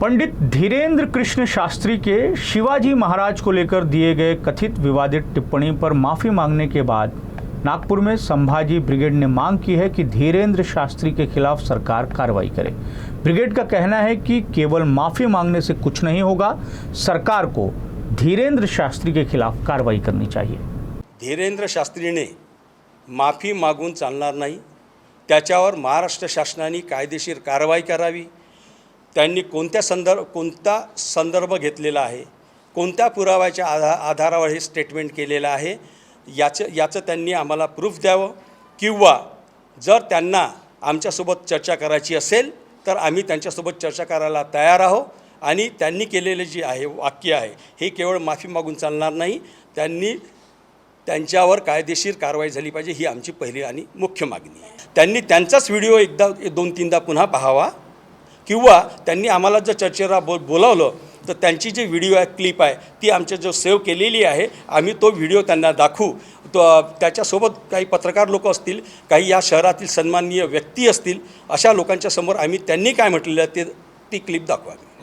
पंडित धीरेन्द्र कृष्ण शास्त्री के शिवाजी महाराज को लेकर दिए गए कथित विवादित टिप्पणी पर माफ़ी मांगने के बाद नागपुर में संभाजी ब्रिगेड ने मांग की है कि धीरेन्द्र शास्त्री के खिलाफ सरकार कार्रवाई करे। ब्रिगेड का कहना है कि केवल माफ़ी मांगने से कुछ नहीं होगा, सरकार को धीरेन्द्र शास्त्री के खिलाफ कार्रवाई करनी चाहिए। धीरेन्द्र शास्त्रीने माफी मागून चालणार नाही, त्याच्यावर महाराष्ट्र शासनाने कायदेशीर कारवाई करावी। त्यांनी कोणता संदर्भ घेतलेला आहे, कोणत्या पुराव्याच्या आधारावर हे स्टेटमेंट केलेलं आहे याचं त्यांनी आम्हाला प्रूफ द्यावं, किंवा जर त्यांना आमच्यासोबत चर्चा करायची असेल तर आम्ही त्यांच्यासोबत चर्चा करायला तयार आहोत। आणि त्यांनी केलेले जे आहे वाक्य आहे हे केवळ माफी मागून चालणार नाही, त्यांच्यावर कायदेशीर कारवाई झाली पाहिजे, ही आमची पहिली आणि मुख्य मागणी आहे। त्यांनी त्यांचाच व्हिडिओ एकदा दोन तीनदा पुन्हा पाहावा, किंवा त्यांनी आम्हाला जर चर्चेला बोलावलं तर त्यांची जी व्हिडिओ आहे, क्लिप आहे, ती आमच्या जो सेव्ह केलेली आहे, आम्ही तो व्हिडिओ त्यांना दाखवू। त्याच्यासोबत काही पत्रकार लोक असतील, काही या शहरातील सन्माननीय व्यक्ती असतील, अशा लोकांच्या समोर आम्ही त्यांनी काय म्हटलेलं ते ती क्लिप दाखवावी।